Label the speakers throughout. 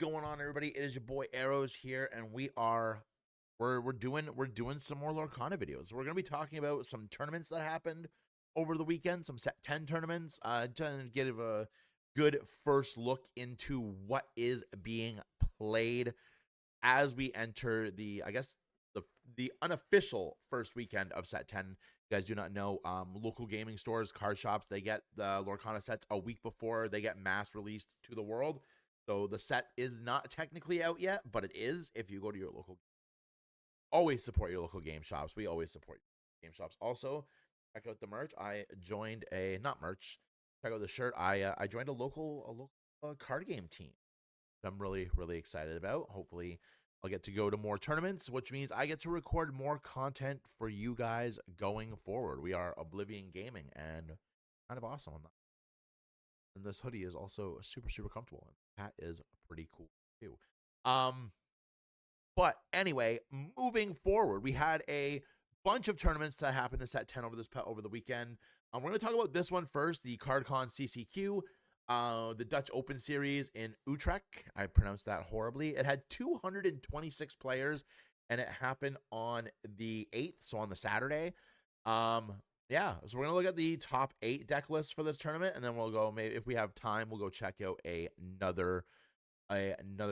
Speaker 1: going on, everybody? It is your boy Arrows here, and we're doing some more Lorcana videos. We're gonna be talking about some tournaments that happened over the weekend, some set 10 tournaments, to give a good first look into what is being played as we enter the unofficial first weekend of set 10. You guys do not know, local gaming stores, card shops, they get the Lorcana sets a week before they get mass released to the world. So the set is not technically out yet, but it is. If you go to your local, always support your local game shops. We always support game shops. Also, check out the merch. I joined a not merch. Check out the shirt. I joined a local card game team. I'm really excited about. Hopefully, I'll get to go to more tournaments, which means I get to record more content for you guys going forward. We are Oblivion Gaming, and kind of awesome on that. And this hoodie is also super comfortable, and that is pretty cool too. Um, but anyway, moving forward, we had a bunch of tournaments that happened in set 10 over the weekend. We're going to talk about this one first, the CardCon CCQ, the Dutch Open Series in Utrecht. I pronounced that horribly. It had 226 players, and it happened on the 8th, so on the Saturday. Yeah, so we're gonna look at the top 8 deck lists for this tournament, and then we'll go, maybe if we have time, we'll go check out another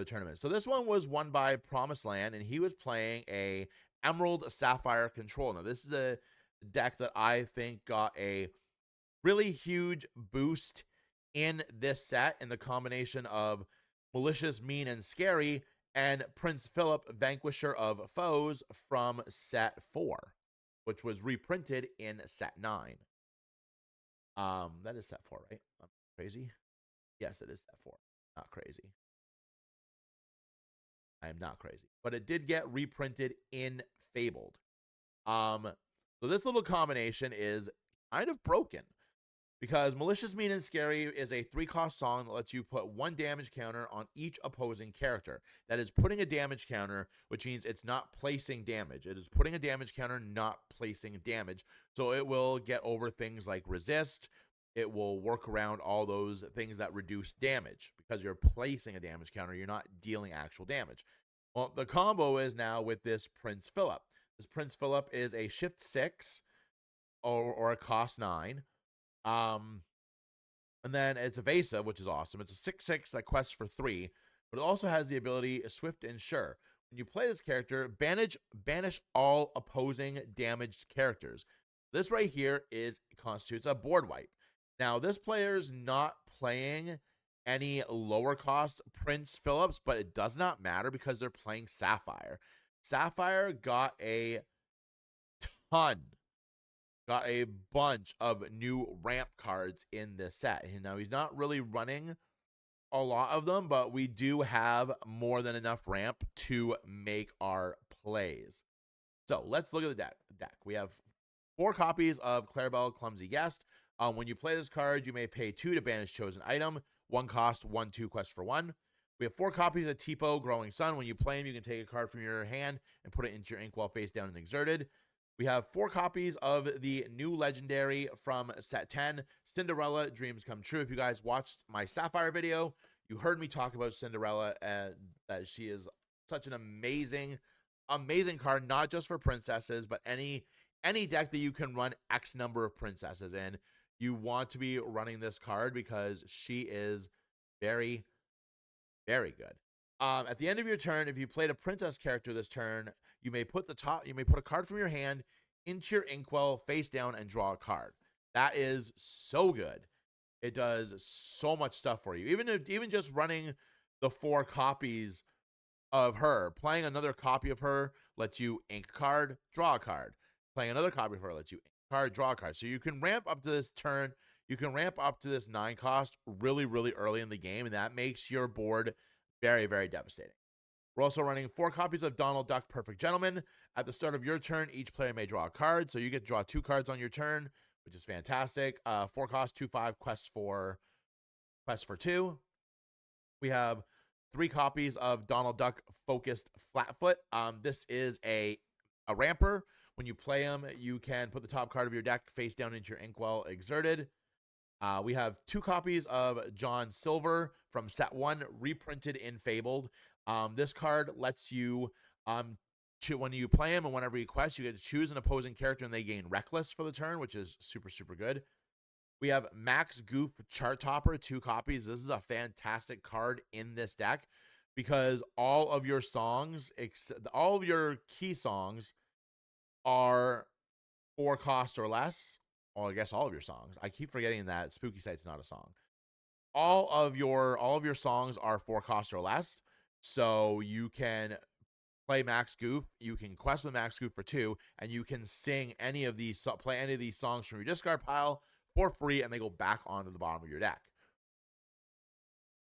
Speaker 1: tournament. So this one was won by Promised Land, and he was playing a Emerald Sapphire Control. Now this is a deck that I think got a really huge boost in this set, in the combination of Malicious, Mean, and Scary, and Prince Philip, Vanquisher of Foes from set 4, which was reprinted in set 9. That is set 4, right? I'm crazy. Yes, it is set 4. Not crazy. I am not crazy, but it did get reprinted in Fabled. So this little combination is kind of broken, because Malicious, Mean, and Scary is a 3-cost song that lets you put 1 damage counter on each opposing character. That is putting a damage counter, which means it's not placing damage. It is putting a damage counter, not placing damage. So it will get over things like resist. It will work around all those things that reduce damage, because you're placing a damage counter. You're not dealing actual damage. Well, the combo is now with this Prince Philip. This Prince Philip is a shift 6 or a cost 9. And then it's evasive, which is awesome. It's a 6/6 that quests for 3, but it also has the ability Swift and Sure. When you play this character, banish all opposing damaged characters. This right here constitutes a board wipe. Now, this player's not playing any lower cost Prince Philips, but it does not matter because they're playing Sapphire. Sapphire got a bunch of new ramp cards in this set. And now he's not really running a lot of them, but we do have more than enough ramp to make our plays. So let's look at the deck. We have 4 copies of Clarabelle, Clumsy Guest. When you play this card, you may pay 2 to banish chosen item. 1 cost, 1/2 quest for 1. We have 4 copies of Tipo, Growing Sun. When you play him, you can take a card from your hand and put it into your inkwell face down and exerted. We have 4 copies of the new legendary from set 10, Cinderella Dreams Come True. If you guys watched my Sapphire video, you heard me talk about Cinderella, and that she is such an amazing card, not just for princesses, but any deck that you can run X number of princesses in. You want to be running this card because she is very good. At the end of your turn, if you played a princess character this turn, you may put a card from your hand into your inkwell face down and draw a card. That is so good. It does so much stuff for you. Even just running the 4 copies of her, playing another copy of her lets you ink a card, draw a card. Playing another copy of her lets you ink a card, draw a card. So you can ramp up to this turn. You can ramp up to this 9 cost really early in the game, and that makes your board very devastating. We're also running 4 copies of Donald Duck Perfect Gentleman. At the start of your turn, each player may draw a card, so you get to draw 2 cards on your turn, which is fantastic. 4 cost, 2/5, quest for 2. We have 3 copies of Donald Duck Focused Flatfoot. This is a ramper. When you play him, you can put the top card of your deck face down into your inkwell exerted. We have 2 copies of John Silver from set 1, reprinted in Fabled. This card lets you, when you play him and whenever you quest, you get to choose an opposing character and they gain Reckless for the turn, which is super, super good. We have Max Goof Chart Topper, 2 copies. This is a fantastic card in this deck because all of your songs, all of your key songs are 4 cost or less. Well, I guess all of your songs. I keep forgetting that Spooky Sight's not a song. All of your songs are 4 cost or less. So you can play Max Goof, you can quest with Max Goof for 2, and you can sing any of these, play any of these songs from your discard pile for free, and they go back onto the bottom of your deck.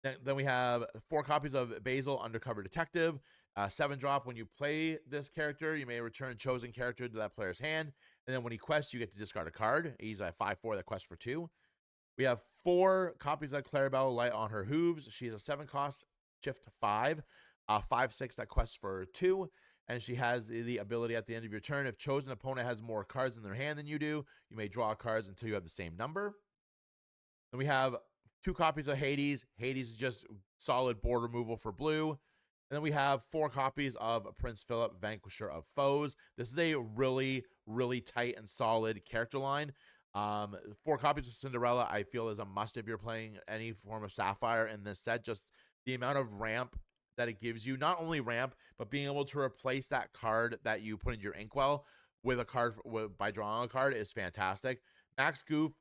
Speaker 1: Then we have 4 copies of Basil Undercover Detective, 7-drop. When you play this character, you may return chosen character to that player's hand, and then when he quests, you get to discard a card. He's a 5/4 that quests for 2. We have 4 copies of Clarabelle Light on her hooves. She's a 7-cost, shift 5, 5/6 that quests for 2, and she has the ability at the end of your turn, if chosen opponent has more cards in their hand than you do, you may draw cards until you have the same number. Then we have 2 copies of Hades. Hades is just solid board removal for blue. And then we have 4 copies of Prince Philip, Vanquisher of Foes. This is a really, really tight and solid character line. 4 copies of Cinderella, I feel, is a must if you're playing any form of Sapphire in this set. Just the amount of ramp that it gives you, not only ramp, but being able to replace that card that you put in your Inkwell with a card by drawing a card is fantastic. Max Goof,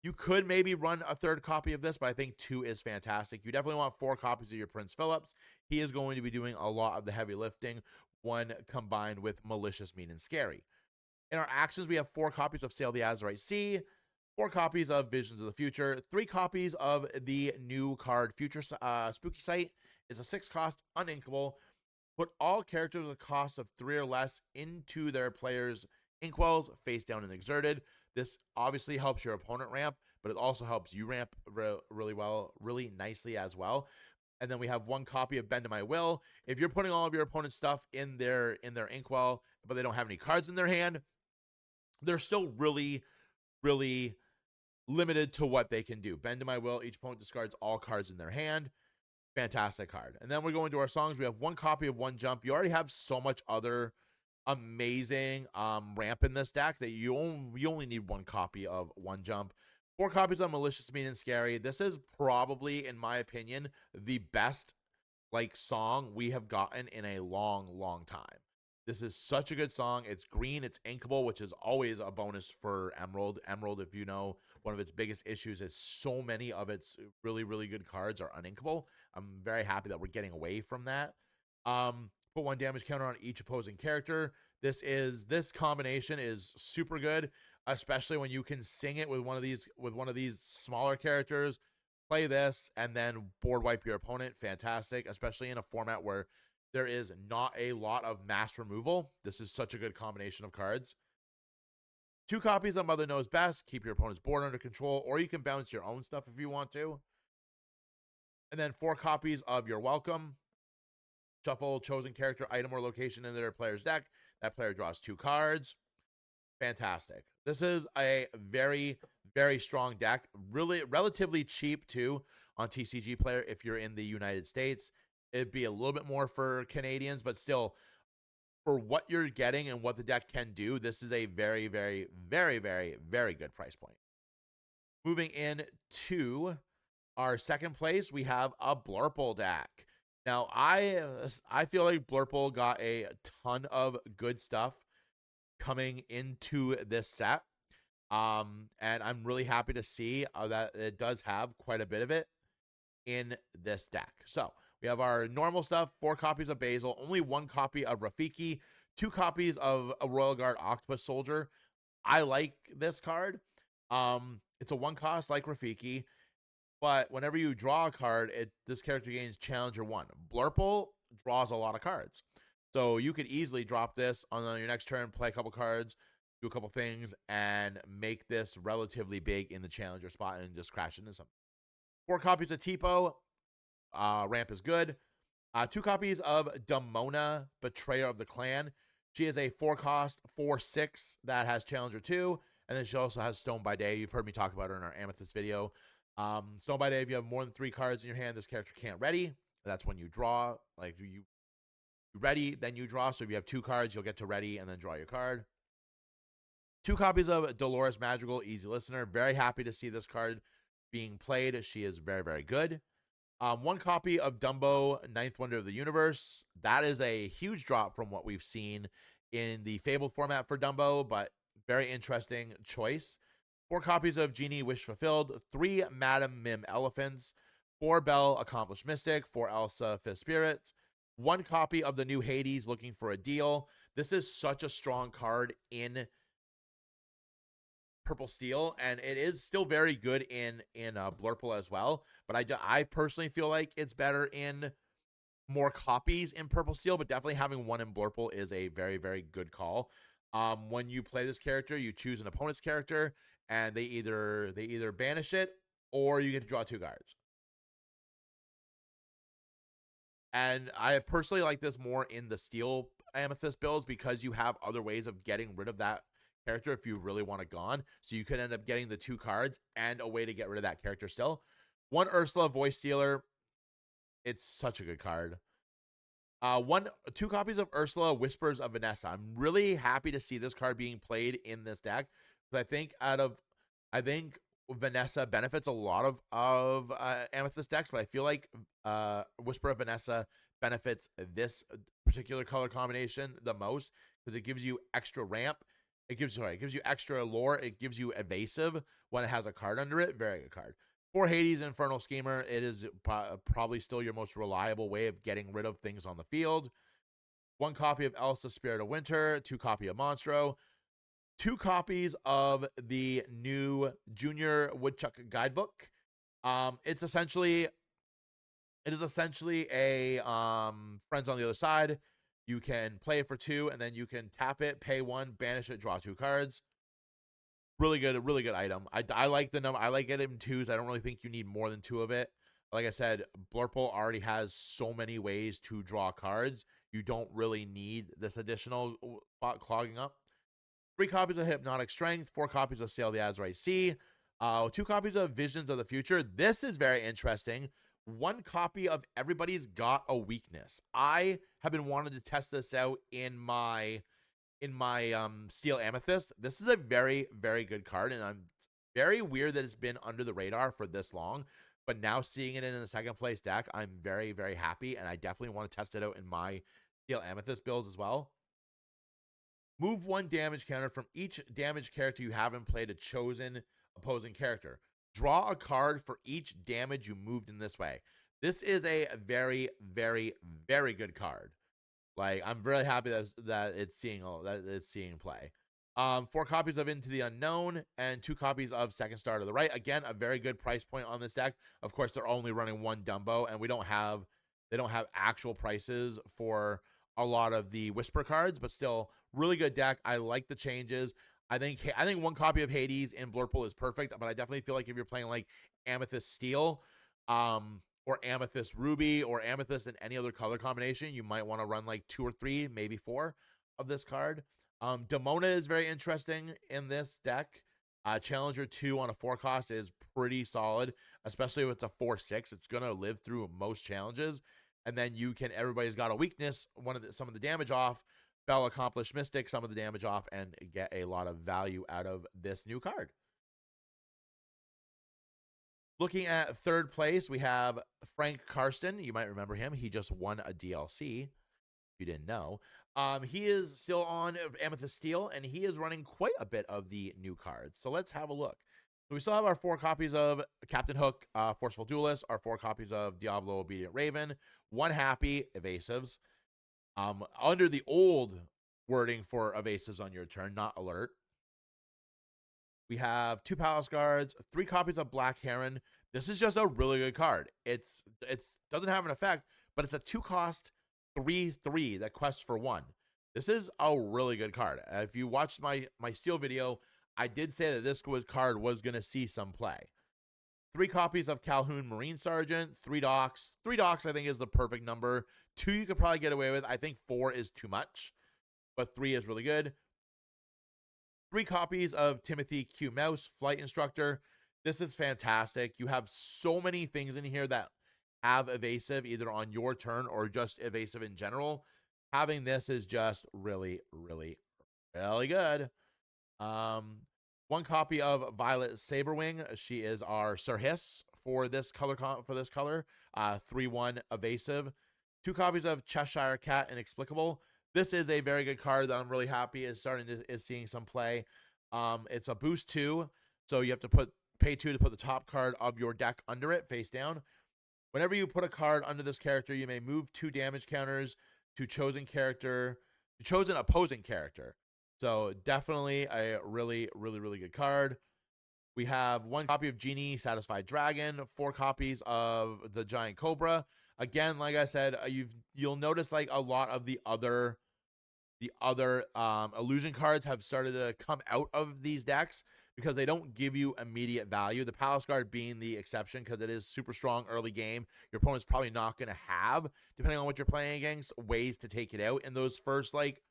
Speaker 1: you could maybe run a 3rd copy of this, but I think 2 is fantastic. You definitely want 4 copies of your Prince Phillips. He is going to be doing a lot of the heavy lifting when combined with Malicious, Mean, and Scary. In our actions, we have 4 copies of Sail the Azurite Sea, 4 copies of Visions of the Future, 3 copies of the new card Future Spooky Sight. Is a 6-cost, uninkable. Put all characters with a cost of 3 or less into their players' Inkwells, face down and exerted. This obviously helps your opponent ramp, but it also helps you ramp really well, really nicely as well. And then we have 1 copy of Bend to My Will. If you're putting all of your opponent's stuff in their Inkwell, but they don't have any cards in their hand, they're still really, really limited to what they can do. Bend to My Will, each opponent discards all cards in their hand. Fantastic card. And then we're going to our songs. We have 1 copy of One Jump. You already have so much other amazing ramp in this deck that you only need 1 copy of One Jump. 4 copies of Malicious, Mean, and Scary. This is probably, in my opinion, the best song we have gotten in a long, long time. This is such a good song. It's green, it's inkable, which is always a bonus for Emerald. Emerald, if you know, one of its biggest issues is so many of its really, really good cards are uninkable. I'm very happy that we're getting away from that. Put 1 damage counter on each opposing character. This combination is super good, especially when you can sing it with one of these smaller characters. Play this and then board wipe your opponent. Fantastic, especially in a format where there is not a lot of mass removal. This is such a good combination of cards. 2 copies of Mother Knows Best. Keep your opponent's board under control, or you can bounce your own stuff if you want to. And then 4 copies of Your Welcome. Shuffle chosen character, item, or location in their player's deck. That player draws 2 cards. Fantastic. This is a very, very strong deck. Really, relatively cheap too on TCG Player if you're in the United States. It'd be a little bit more for Canadians, but still, for what you're getting and what the deck can do, this is a very, very, very, very, very good price point. Moving in to our 2nd place, we have a Blurple deck. Now, I feel like Blurple got a ton of good stuff coming into this set. And I'm really happy to see that it does have quite a bit of it in this deck. So we have our normal stuff, 4 copies of Basil, only 1 copy of Rafiki, 2 copies of a Royal Guard Octopus Soldier. I like this card. It's a 1 cost like Rafiki, but whenever you draw a card, this character gains Challenger 1. Blurple draws a lot of cards. So you could easily drop this on your next turn, play a couple cards, do a couple things, and make this relatively big in the Challenger spot and just crash into something. 4 copies of Tipo. Ramp is good. 2 copies of Demona, Betrayer of the Clan. She is a 4 cost, 4/6 that has Challenger 2. And then she also has Stone by Day. You've heard me talk about her in our Amethyst video. Stone by Day, if you have more than 3 cards in your hand, this character can't ready. That's when you draw. Like, you ready, then you draw. So if you have 2 cards, you'll get to ready and then draw your card. 2 copies of Dolores Madrigal, Easy Listener. Very happy to see this card being played. She is very, very good. 1 copy of Dumbo, Ninth Wonder of the Universe. That is a huge drop from what we've seen in the Fabled format for Dumbo, but very interesting choice. 4 copies of Genie, Wish Fulfilled. 3 Madam Mim Elephants. 4 Belle, Accomplished Mystic. 4 Elsa, Fifth Spirit. 1 copy of the new Hades, Looking for a Deal. This is such a strong card in Purple Steel, and it is still very good in Blurple as well, but I personally feel like it's better in more copies in Purple Steel, but definitely having 1 in Blurple is a very, very good call. When you play this character, you choose an opponent's character, and they either banish it or you get to draw 2 cards. And I personally like this more in the Steel Amethyst builds because you have other ways of getting rid of that character if you really want it gone. So you could end up getting the 2 cards and a way to get rid of that character still. 1 Ursula, Voice Stealer. It's such a good card. 2 copies of Ursula, Whispers of Vanessa. I'm really happy to see this card being played in this deck because I think Vanessa benefits a lot of Amethyst decks, but I feel like Whisper of Vanessa benefits this particular color combination the most because it gives you extra ramp. It gives you extra lore. It gives you evasive when it has a card under it. Very good card. 4 Hades, Infernal Schemer. It is probably still your most reliable way of getting rid of things on the field. 1 copy of Elsa, Spirit of Winter. 2 copy of Monstro. 2 copies of the new Junior Woodchuck Guidebook. It is essentially a Friends on the Other Side. You can play it for 2, and then you can tap it, pay 1, banish it, draw 2 cards. Really good item. I like the number. I like it in 2s. I don't really think you need more than 2 of it. Like I said, Blurple already has so many ways to draw cards. You don't really need this additional clogging up. 3 copies of Hypnotic Strength. 4 copies of Sail the Azurite Sea. 2 copies of Visions of the Future. This is very interesting. 1 copy of Everybody's Got a Weakness. I have been wanting to test this out in my Steel Amethyst. This is a very, very good card, and I'm very weird that it's been under the radar for this long, but now seeing it in the second place deck, I'm very, very happy, and I definitely want to test it out in my Steel Amethyst builds as well. Move 1 damage counter from each damage character you haven't played a chosen opposing character. Draw a card for each damage you moved in this way. This is a very, very, very good card. Like, I'm really happy that it's seeing play. 4 copies of Into the Unknown and 2 copies of Second Star to the Right. Again, a very good price point on this deck. Of course, they're only running 1 Dumbo, and they don't have actual prices for a lot of the Whisper cards, but still really good deck. I like the changes. I think 1 copy of Hades in Blurple is perfect, but I definitely feel like if you're playing like Amethyst Steel, or Amethyst Ruby, or Amethyst in any other color combination, you might want to run like 2 or 3, maybe 4 of this card. Demona is very interesting in this deck. Challenger 2 on a 4 cost is pretty solid, especially if it's a 4/6. It's going to live through most challenges. And then Everybody's Got a Weakness, some of the damage off. Belle, Accomplished Mystic, some of the damage off, and get a lot of value out of this new card. Looking at 3rd place, we have Frank Karsten. You might remember him. He just won a DLC. If you didn't know. He is still on Amethyst Steel, and he is running quite a bit of the new cards. So let's have a look. So we still have our 4 copies of Captain Hook, Forceful Duelist, our 4 copies of Diablo, Obedient Raven, 1 Happy, Evasives. Under the old wording for evasives on your turn, not alert. We have 2 Palace Guards, 3 copies of Black Heron. This is just a really good card. It doesn't have an effect, but it's a 2-cost 3/3 that quests for 1. This is a really good card. If you watched my Steel video, I did say that this card was going to see some play. 3 copies of Calhoun Marine Sergeant, 3 docks. 3 docks, I think, is the perfect number. 2 you could probably get away with. I think 4 is too much, but 3 is really good. 3 copies of Timothy Q. Mouse, Flight Instructor. This is fantastic. You have so many things in here that have evasive either on your turn or just evasive in general. Having this is just really, really, really good. 1 copy of Violet Saberwing. She is our Sir Hiss for this color. 3/1 evasive. 2 copies of Cheshire Cat Inexplicable. This is a very good card that I'm really happy is seeing some play. It's a boost 2, so you have to pay 2 to put the top card of your deck under it, face down. Whenever you put a card under this character, you may move 2 damage counters to chosen opposing character. So definitely a really, really, really good card. We have 1 copy of Genie, Satisfied Dragon, 4 copies of the Giant Cobra. Again, like I said, you'll notice like a lot of the other illusion cards have started to come out of these decks because they don't give you immediate value. The Palace Guard being the exception because it is super strong early game. Your opponent's probably not going to have, depending on what you're playing against, ways to take it out in those first like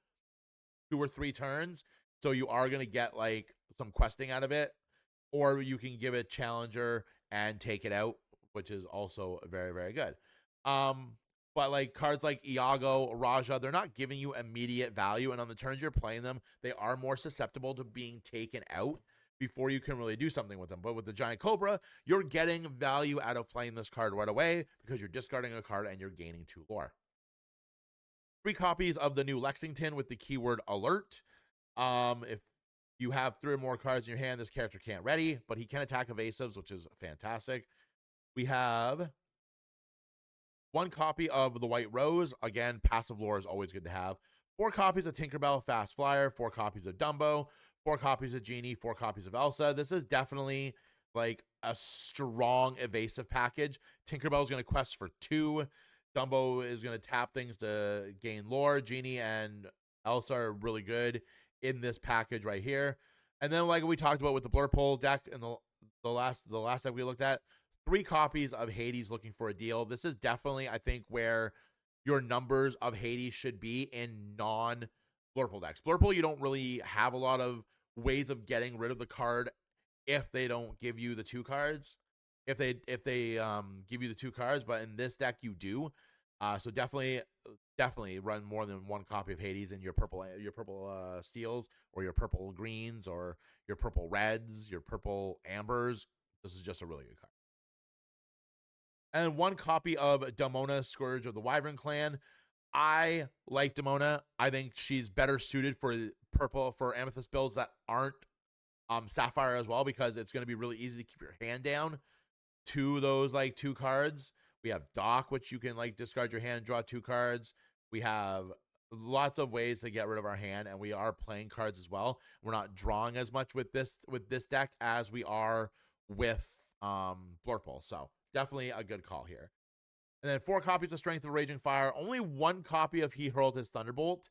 Speaker 1: 2 or 3 turns. So you are going to get like some questing out of it, or you can give it challenger and take it out, which is also very, very good. But like cards like Iago, Raja, they're not giving you immediate value, and on the turns you're playing them, they are more susceptible to being taken out before you can really do something with them. But with the Giant Cobra, you're getting value out of playing this card right away because you're discarding a card and you're gaining 2 lore. 3 copies of the new Lexington with the keyword alert. If you have 3 or more cards in your hand, this character can't ready, but he can attack evasives, which is fantastic. We have 1 copy of the White Rose. Again, passive lore is always good to have. 4 copies of Tinkerbell, Fast Flyer. 4 copies of Dumbo. 4 copies of Genie. 4 copies of Elsa. This is definitely like a strong evasive package. Tinkerbell is going to quest for 2. Dumbo is going to tap things to gain lore. Genie and Elsa are really good in this package right here. And then like we talked about with the Blurple deck and the last deck we looked at, 3 copies of Hades looking for a deal. This is definitely, I think, where your numbers of Hades should be in non-Blurple decks. Blurple, you don't really have a lot of ways of getting rid of the card if they don't give you the 2 cards. If they give you the 2 cards, but in this deck you do. So definitely run more than 1 copy of Hades in your purple steels, or your purple greens, or your purple reds, your purple ambers. This is just a really good card. And 1 copy of Demona, Scourge of the Wyvern Clan. I like Demona. I think she's better suited for amethyst builds that aren't Sapphire as well, because it's going to be really easy to keep your hand down to those like 2 cards. We have Dock, which you can like discard your hand, draw 2 cards. We have lots of ways to get rid of our hand, and we are playing cards as well. We're not drawing as much with this deck as we are with Blurple. So definitely a good call here. And then 4 copies of Strength of Raging Fire. Only 1 copy of He Hurled His Thunderbolt.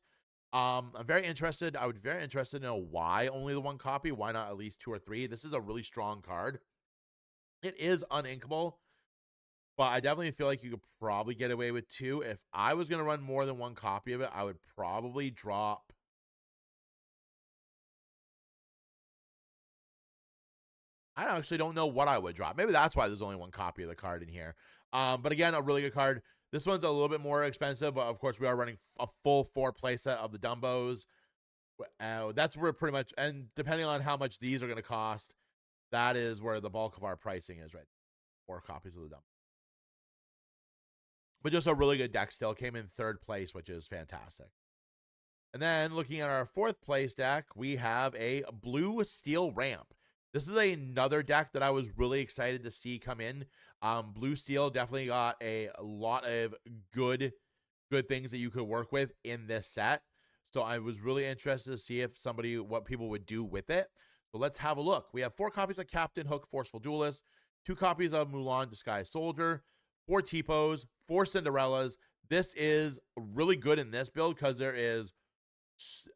Speaker 1: I'm very interested. I would be very interested to know why only the 1 copy. Why not at least 2 or 3? This is a really strong card. It is uninkable, but I definitely feel like you could probably get away with 2. If I was going to run more than 1 copy of it, I would probably drop. I actually don't know what I would drop. Maybe that's why there's only 1 copy of the card in here. But again, a really good card. This one's a little bit more expensive, but of course we are running a full 4 playset of the Dumbos. That's where pretty much, and depending on how much these are going to cost, that is where the bulk of our pricing is, right? 4 copies of the Dumbo. But just a really good deck still. Came in 3rd place, which is fantastic. And then looking at our 4th place deck, we have a Blue Steel Ramp. This is another deck that I was really excited to see come in. Blue Steel definitely got a lot of good things that you could work with in this set. So I was really interested to see what people would do with it. So let's have a look. We have 4 copies of Captain Hook, Forceful Duelist, 2 copies of Mulan, Disguised Soldier, 4 T-Pose, 4 Cinderellas. This is really good in this build because there is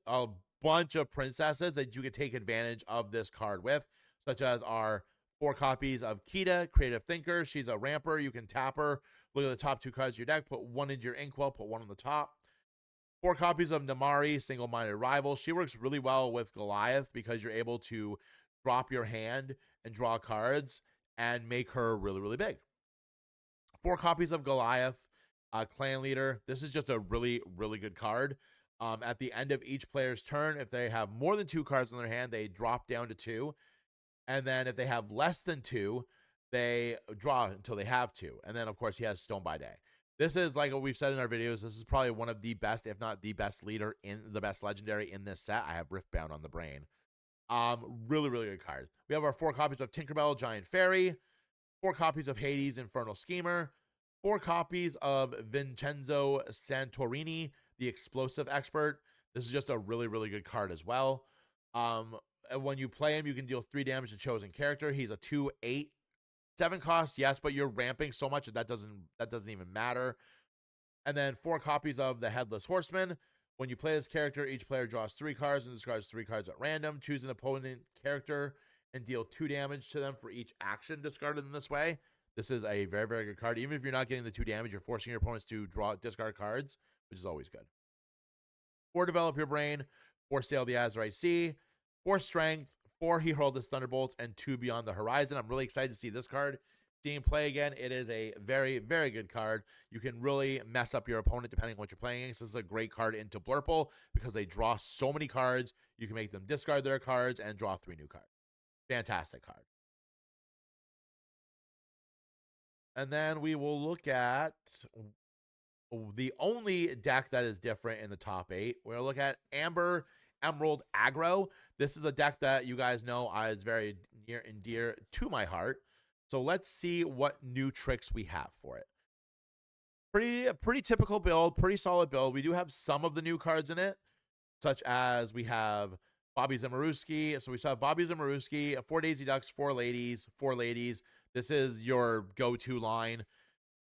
Speaker 1: a bunch of princesses that you can take advantage of this card with, such as our 4 copies of Kita, Creative Thinker. She's a ramper. You can tap her. Look at the top 2 cards of your deck. Put 1 into your inkwell. Put 1 on the top. 4 copies of Namari, Single-Minded Rival. She works really well with Goliath because you're able to drop your hand and draw cards and make her really, really big. 4 copies of Goliath, Clan Leader. This is just a really, really good card. At the end of each player's turn, if they have more than 2 cards in their hand, they drop down to 2. And then if they have less than 2, they draw until they have 2. And then, of course, he has Stone by Day. This is, like what we've said in our videos, this is probably one of the best, if not the best leader in the best legendary in this set. I have Riftbound on the brain. Really, really good card. We have our 4 copies of Tinkerbell, Giant Fairy, 4 copies of Hades, Infernal Schemer, 4 copies of Vincenzo Santorini, the Explosive Expert. This is just a really, really good card as well. When you play him, you can deal 3 damage to chosen character. He's a 2/8. 7 cost, yes, but you're ramping so much that doesn't even matter. And then 4 copies of the Headless Horseman. When you play this character, each player draws 3 cards and discards 3 cards at random. Choose an opponent character and deal 2 damage to them for each action discarded in this way. This is a very, very good card. Even if you're not getting the 2 damage, you're forcing your opponents to discard cards, which is always good. 4 Develop Your Brain, 4 Sail the Azurite Sea, 4 Strength, 4 He Hurled His Thunderbolts, and 2 Beyond the Horizon. I'm really excited to see this card seeing play again. It is a very, very good card. You can really mess up your opponent depending on what you're playing against. This is a great card into Blurple because they draw so many cards. You can make them discard their cards and draw 3 new cards. Fantastic card. And then we will look at the only deck that is different in the top 8. We're going to look at Amber Emerald Aggro. This is a deck that you guys know is very near and dear to my heart. So let's see what new tricks we have for it. Pretty typical build, pretty solid build. We do have some of the new cards in it, such as we have Bobby Zimmerowski. So we still have Bobby Zimmerowski, 4 Daisy Ducks, 4 ladies, 4 ladies. This is your go-to line.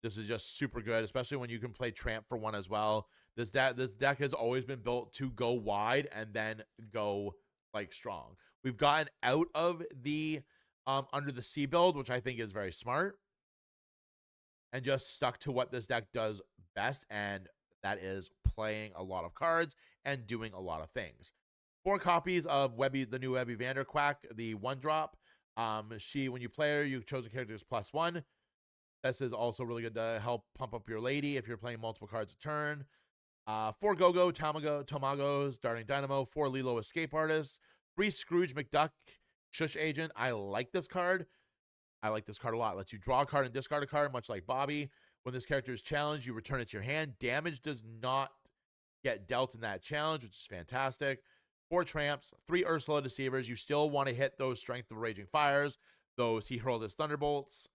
Speaker 1: This is just super good, especially when you can play Tramp for 1 as well. This deck has always been built to go wide and then go like strong. We've gotten out of the Under the Sea build, which I think is very smart, and just stuck to what this deck does best, and that is playing a lot of cards and doing a lot of things. 4 copies of Webby, the new Webby Vanderquack, the 1-drop. When you play her, you chose a character's +1. This is also really good to help pump up your lady if you're playing multiple cards a turn. 4 Go-Go, Tamagos, Darting Dynamo, 4 Lilo Escape Artists, 3 Scrooge McDuck, Shush Agent. I like this card. I like this card a lot. Lets you draw a card and discard a card, much like Bobby. When this character is challenged, you return it to your hand. Damage does not get dealt in that challenge, which is fantastic. 4 Tramps, 3 Ursula Deceivers. You still want to hit those Strength of Raging Fires, those He Hurled His Thunderbolts.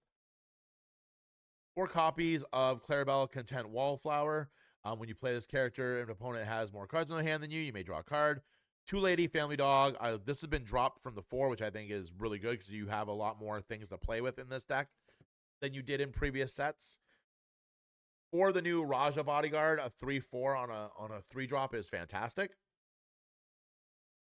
Speaker 1: 4 copies of Clarabelle Content Wallflower. When you play this character, if an opponent has more cards in their hand than you may draw a card. 2 Lady Family Dog. This has been dropped from the 4, which I think is really good because you have a lot more things to play with in this deck than you did in previous sets. 4 the new Raja Bodyguard, a 3/4 on a 3-drop is fantastic.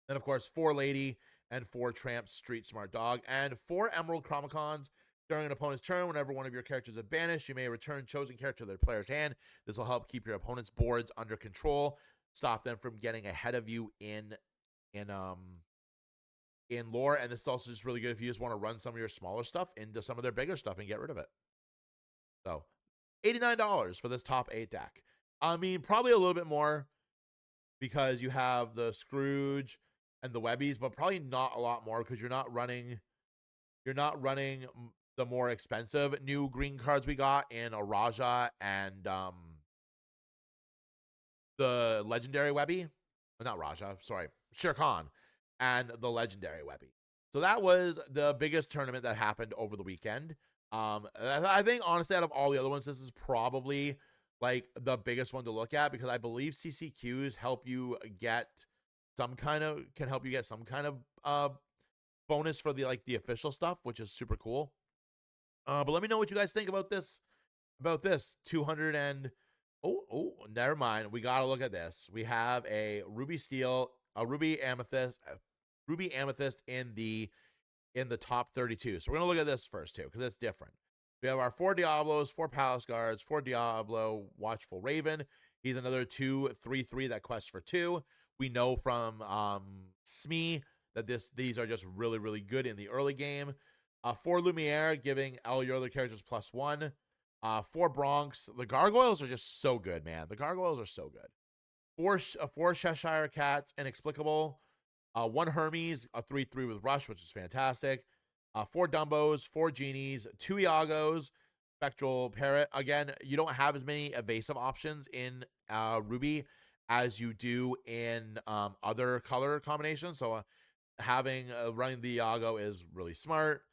Speaker 1: Then of course 4 Lady and 4 Tramp Street Smart Dog, and 4 Emerald Chromicons. During an opponent's turn, whenever one of your characters is banished, you may return chosen character to their player's hand. This will help keep your opponent's boards under control, stop them from getting ahead of you in lore. And this is also just really good if you just want to run some of your smaller stuff into some of their bigger stuff and get rid of it. So $89 for this top 8 deck. I mean, probably a little bit more because you have the Scrooge and the Webbies, but probably not a lot more because you're not running the more expensive new green cards we got in a Raja and the legendary Webby. Not Raja, sorry, Shere Khan and the legendary Webby. So that was the biggest tournament that happened over the weekend. I think honestly, out of all the other ones, this is probably like the biggest one to look at because I believe CCQs help you get some kind of bonus for the official stuff, which is super cool. But let me know what you guys think about this. 200 and never mind. We gotta look at this. We have a Ruby Steel, a Ruby Amethyst in the top 32. So we're gonna look at this first too, because it's different. We have our 4 Diablos, 4 Palace Guards, 4 Diablo, Watchful Raven. He's another 2/3/3 that quests for 2. We know from Smee that these are just really, really good in the early game. 4 Lumiere, giving all your other characters +1. 4 Bronx. The gargoyles are just so good, man. The gargoyles are so good. 4 Cheshire Cats, Inexplicable. 1 Hermes, a 3/3 with Rush, which is fantastic. 4 Dumbos, 4 Genies, 2 Iagos, Spectral Parrot. Again, you don't have as many evasive options in Ruby as you do in other color combinations. So running the Iago is really smart.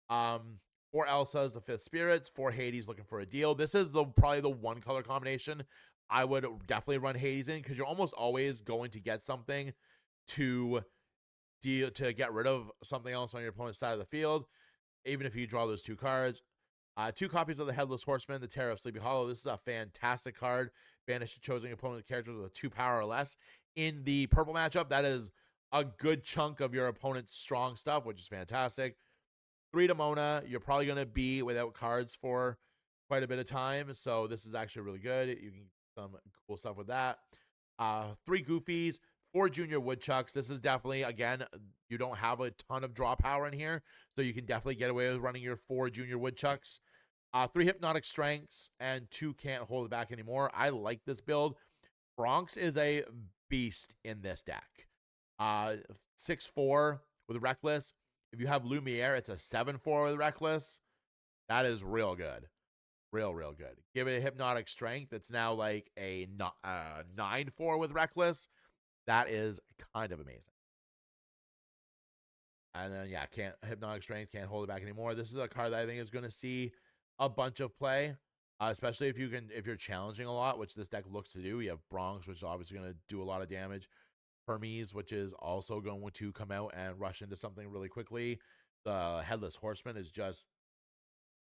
Speaker 1: 4 Elsas, the 5th Spirits, 4 Hades, looking for a deal. This is probably the one color combination I would definitely run Hades in, because you're almost always going to get something to get rid of something else on your opponent's side of the field, even if you draw those 2 cards. 2 copies of the Headless Horseman, the Terror of Sleepy Hollow. This is a fantastic card. Banish a chosen opponent's character with a 2 power or less. In the purple matchup, that is a good chunk of your opponent's strong stuff, which is fantastic. 3 Demona. You're probably going to be without cards for quite a bit of time, so this is actually really good. You can get some cool stuff with that. 3 Goofies, 4 Junior Woodchucks. This is definitely, again, you don't have a ton of draw power in here, so you can definitely get away with running your 4 Junior Woodchucks. 3 Hypnotic Strengths, and 2 Can't Hold It Back Anymore. I like this build. Bronx is a beast in this deck. 6/4 with Reckless. If you have Lumiere, it's a 7/4 with Reckless. That is real good. Real good. Give it a Hypnotic Strength. It's now like a 9/4 with Reckless. That is kind of amazing. And then, yeah, Hypnotic Strength, Can't Hold It Back Anymore. This is a card that I think is going to see a bunch of play, especially if you're challenging a lot, which this deck looks to do. You have Bronx, which is obviously going to do a lot of damage. Hermes, which is also going to come out and rush into something really quickly. The Headless Horseman is just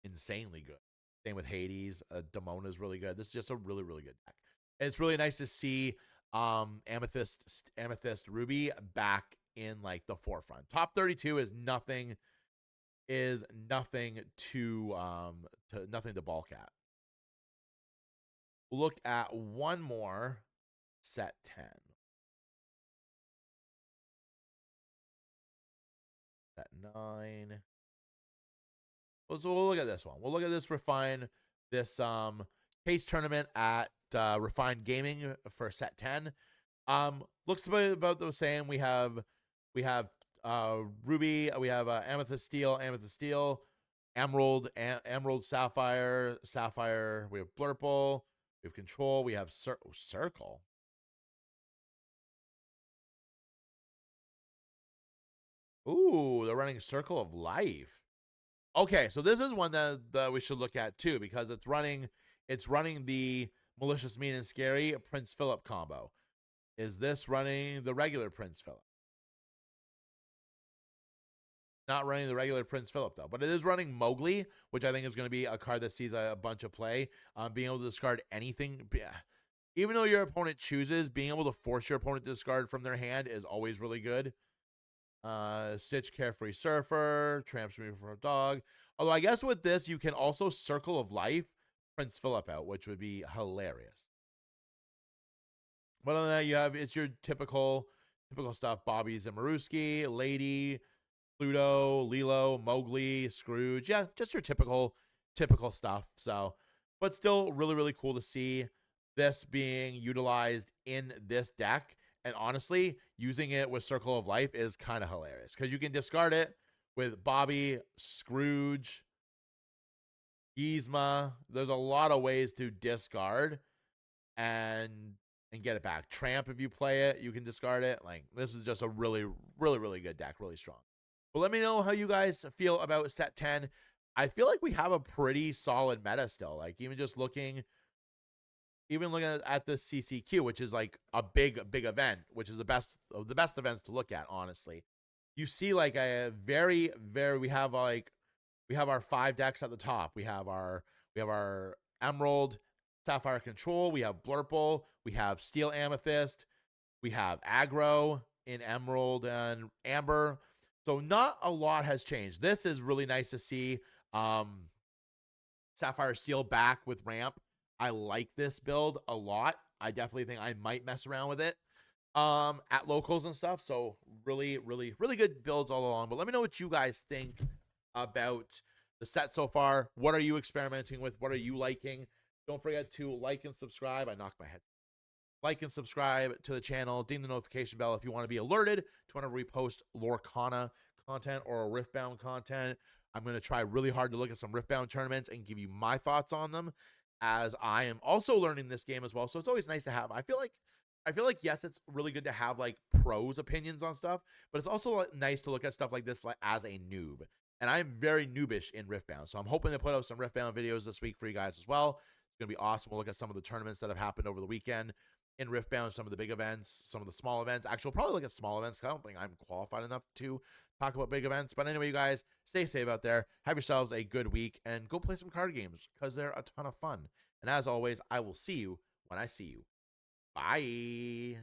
Speaker 1: insanely good. Same with Hades. Demona is really good. This is just a really, really good deck. And it's really nice to see Amethyst Ruby back in like the forefront. Top 32 is nothing to balk at. We'll look at one more set 10. Set 9. So we'll look at this one. We'll look at this case tournament at Refined Gaming for set 10. Looks about the same. We have Ruby, we have Amethyst Steel, Emerald, Sapphire, we have Blurple, we have Control, we have Circle. Ooh, they're running Circle of Life. Okay, so this is one that we should look at too, because it's running the Malicious, Mean, and Scary Prince Philip combo. Is this running the regular Prince Philip? Not running the regular Prince Philip though, but it is running Mowgli, which I think is going to be a card that sees a bunch of play. Being able to discard anything, even though your opponent chooses, being able to force your opponent to discard from their hand is always really good. Stitch, Carefree Surfer, Tramps Me for a Dog. Although I guess with this, you can also Circle of Life Prince Philip out, which would be hilarious. But other than that, it's your typical stuff. Bobby Zimmerowski, Lady, Pluto, Lilo, Mowgli, Scrooge. Yeah, just your typical stuff. So, but still really, really cool to see this being utilized in this deck. And honestly, using it with Circle of Life is kind of hilarious, because you can discard it with Bobby, Scrooge, Yzma. There's a lot of ways to discard and get it back. Tramp, if you play it, you can discard it. Like, this is just a really, really, really good deck, really strong. But let me know how you guys feel about set 10. I feel like we have a pretty solid meta still. Like, even looking at the CCQ, which is like a big event, which is the best of the best events to look at, honestly. You see like a very, we have our 5 decks at the top. We have our Emerald, Sapphire Control, we have Blurple, we have Steel Amethyst, we have Aggro in Emerald and Amber. So not a lot has changed. This is really nice to see. Sapphire Steel back with ramp. I like this build a lot. I definitely think I might mess around with it at locals and stuff. So really, really, really good builds all along. But let me know what you guys think about the set so far. What are you experimenting with? What are you liking? Don't forget to like and subscribe. I knocked my head. Like and subscribe to the channel. Ding the notification bell if you want to be alerted to whenever we post Lorcana content or Riftbound content. I'm going to try really hard to look at some Riftbound tournaments and give you my thoughts on them, as I am also learning this game as well. So it's always nice to have. I feel like yes, it's really good to have like pros opinions on stuff, but it's also nice to look at stuff like this like as a noob. And I'm very noobish in Riftbound, so I'm hoping to put out some Riftbound videos this week for you guys as well. It's gonna be awesome. We'll look at some of the tournaments that have happened over the weekend in Riftbound, some of the big events, some of the small events. Actually, we'll probably look at small events, because I don't think I'm qualified enough to talk about big events. But anyway, you guys, stay safe out there. Have yourselves a good week, and go play some card games, because they're a ton of fun. And as always, I will see you when I see you. Bye.